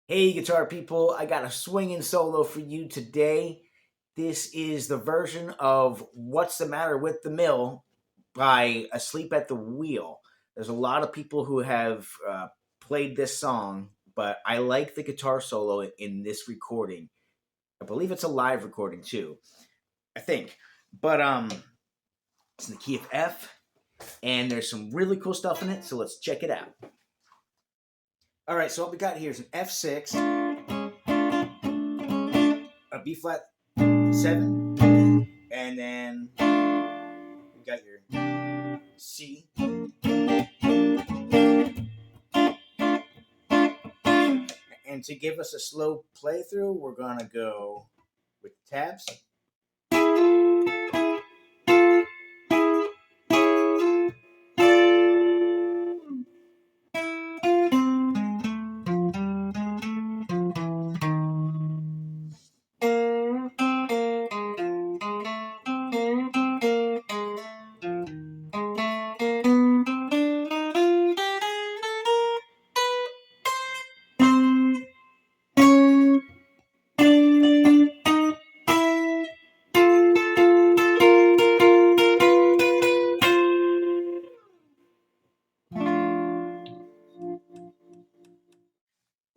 Hey guitar people, I got a swinging solo for you today. This is the version of What's the Matter with the Mill by Asleep at the Wheel. There's a lot of people who have played this song, but I like the guitar solo in this recording. I believe it's a live recording too, I think. But it's in the key of F, and there's some really cool stuff in it, so let's check it out. All right, so what we got here is an F6, a B flat 7, and then we got your C. And to give us a slow playthrough, we're gonna go with tabs.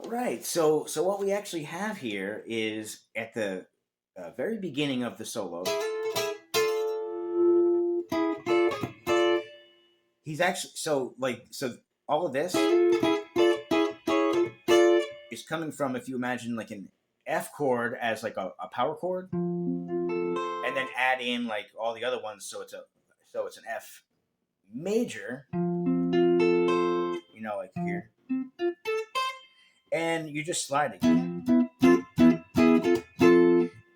Right. So what we actually have here is at the very beginning of the solo. He's actually so all of this is coming from, if you imagine like an F chord as like a power chord, and then add in like all the other ones, so it's an F major, like here, and you're just sliding,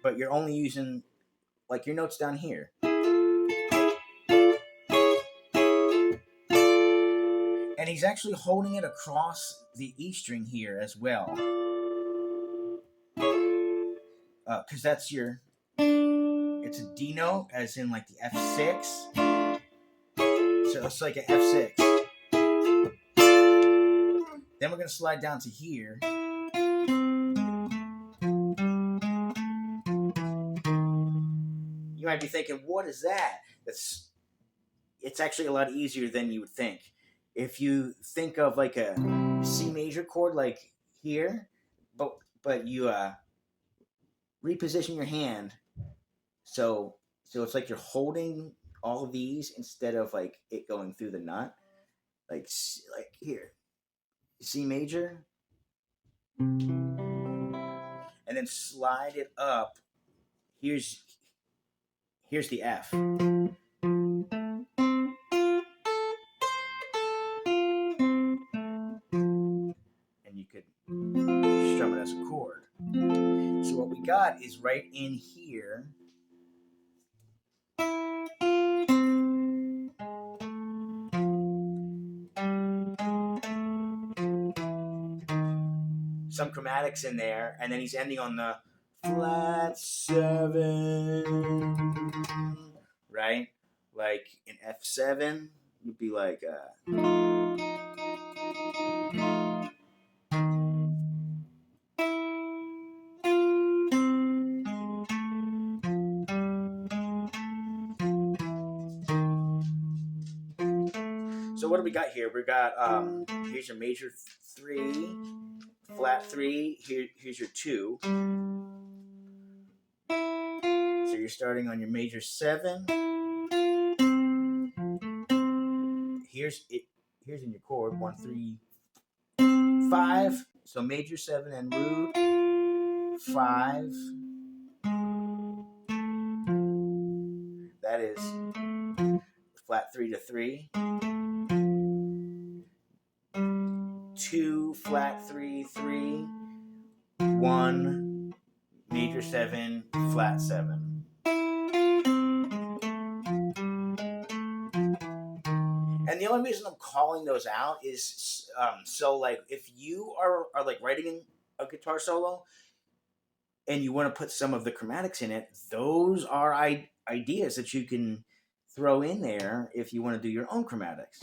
but you're only using like your notes down here. And he's actually holding it across the E string here as well. Because that's it's a D note, as in like the F6. So it's like an F6. Then we're going to slide down to here. You might be thinking, what is that? It's actually a lot easier than you would think. If you think of like a C major chord like here, but you reposition your hand so it's like you're holding all of these instead of like it going through the nut, like here, C major, and then slide it up. Here's the F. You could strum it as a chord. So what we got is right in here. Some chromatics in there, and then he's ending on the flat 7, right? Like in F7 would be like So what do we got here? We got here's your major 3, flat 3. Here's your 2. So you're starting on your major 7. Here's in your chord 1, 3, 5. So major 7 and root 5. That is flat 3 to 3. 2 flat 3 3, 1 major 7 flat 7. And the only reason I'm calling those out is so like if you are like writing a guitar solo and you want to put some of the chromatics in it, those are ideas that you can throw in there if you want to do your own chromatics.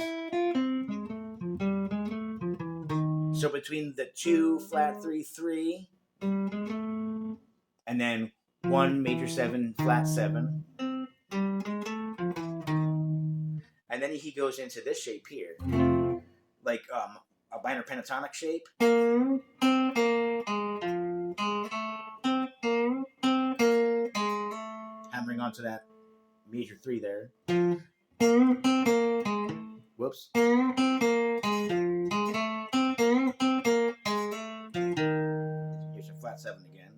So between the 2 flat 3 3 and then 1 major 7 flat 7, and then he goes into this shape here, like a minor pentatonic shape. Hammering onto that major 3 there. Whoops. Here's your flat 7 again.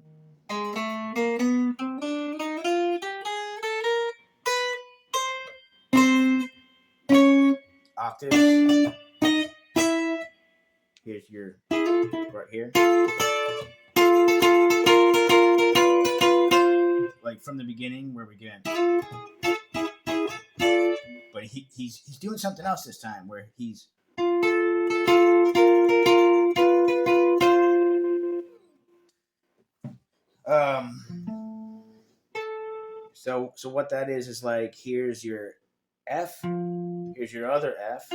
Octaves. Here's your right here. Like from the beginning where we get. But he's doing something else this time where he's so what that is like here's your F, here's your other F,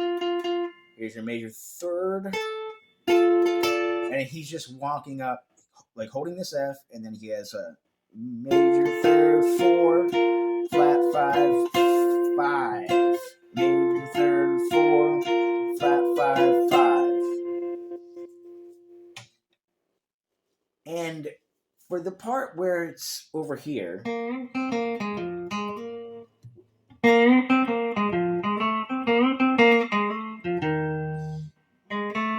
here's your major 3rd, and he's just walking up like holding this F, and then he has a major 3rd 4 flat 5 5, major 3rd 4 flat 5 5. And for the part where it's over here,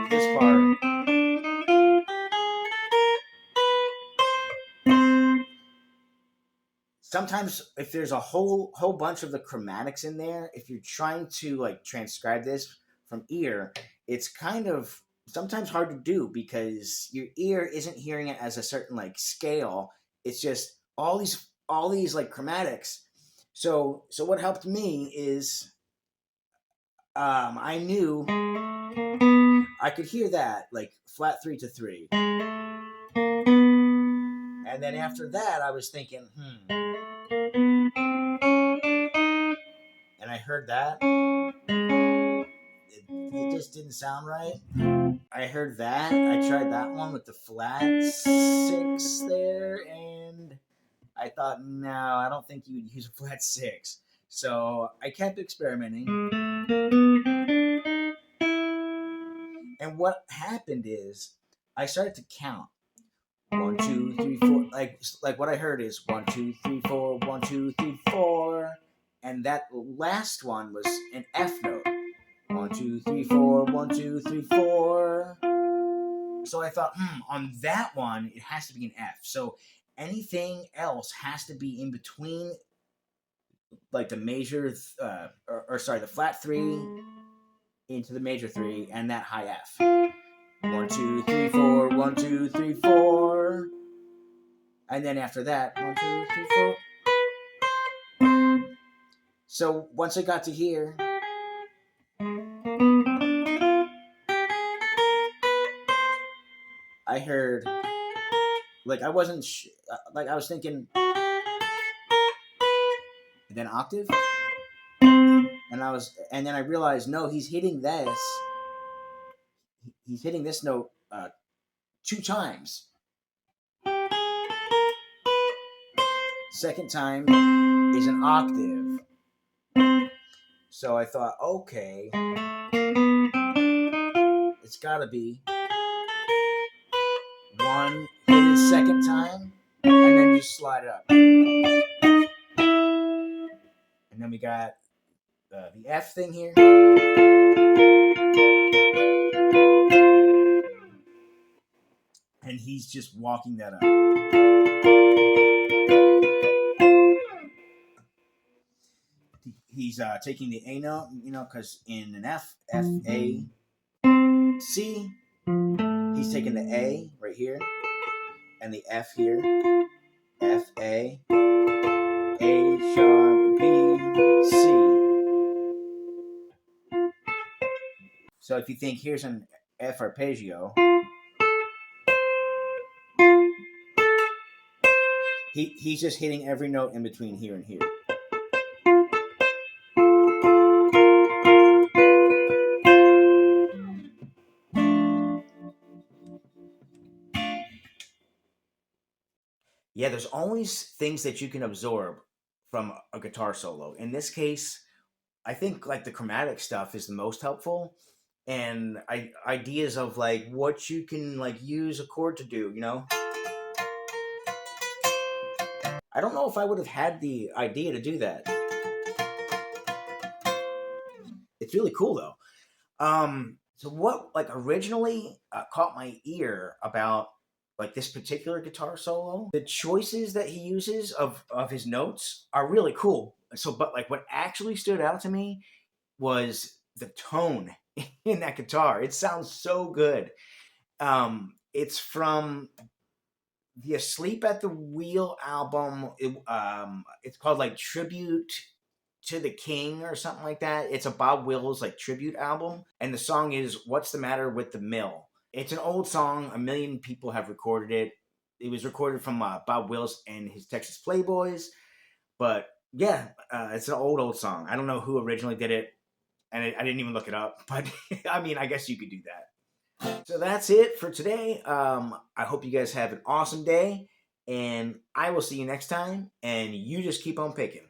this part, sometimes if there's a whole bunch of the chromatics in there, if you're trying to like transcribe this from ear, it's kind of sometimes hard to do because your ear isn't hearing it as a certain like scale. It's just all these like chromatics. So what helped me is I knew I could hear that like flat 3 to 3. And then after that I was thinking, and I heard that. It just didn't sound right. I heard that. I tried that one with the flat 6 there, and I thought, no, I don't think you would use a flat 6. So I kept experimenting. And what happened is I started to count. 1, 2, 3, 4. Like what I heard is 1, 2, 3, 4, 1, 2, 3, 4. And that last one was an F note. 1, 2, 3, 4, 1, 2, 3, 4. So I thought, on that one, it has to be an F. So anything else has to be in between, like the major, the flat 3 into the major 3 and that high F. 1, 2, 3, 4, 1, 2, 3, 4. And then after that, 1, 2, 3, 4. So once I got to here, I heard, like I wasn't, like I was thinking, and then octave, and then I realized, no, he's hitting this. He's hitting this note 2 times. Second time is an octave. So I thought, okay, it's got to be 1, hit it second time, and then just slide it up. And then we got the F thing here. And he's just walking that up. He's taking the A note, because in an F, A, C, he's taking the A right here and the F here. F, A, sharp, B, C. So if you think here's an F arpeggio, he's just hitting every note in between here and here. Yeah, there's always things that you can absorb from a guitar solo. In this case, I think like the chromatic stuff is the most helpful, and ideas of like what you can like use a chord to do. You know, I don't know if I would have had the idea to do that. It's really cool though. So what like originally caught my ear about like this particular guitar solo, the choices that he uses of his notes are really cool. So, but like what actually stood out to me was the tone in that guitar. It sounds so good. It's from the Asleep at the Wheel album. It's called like Tribute to the King or something like that. It's a Bob Wills like tribute album, and the song is "What's the Matter with the Mill." It's an old song. A million people have recorded it. It was recorded from Bob Wills and his Texas Playboys. But yeah, it's an old song. I don't know who originally did it, and I didn't even look it up. But I mean, I guess you could do that. So that's it for today. I hope you guys have an awesome day, and I will see you next time. And you just keep on picking.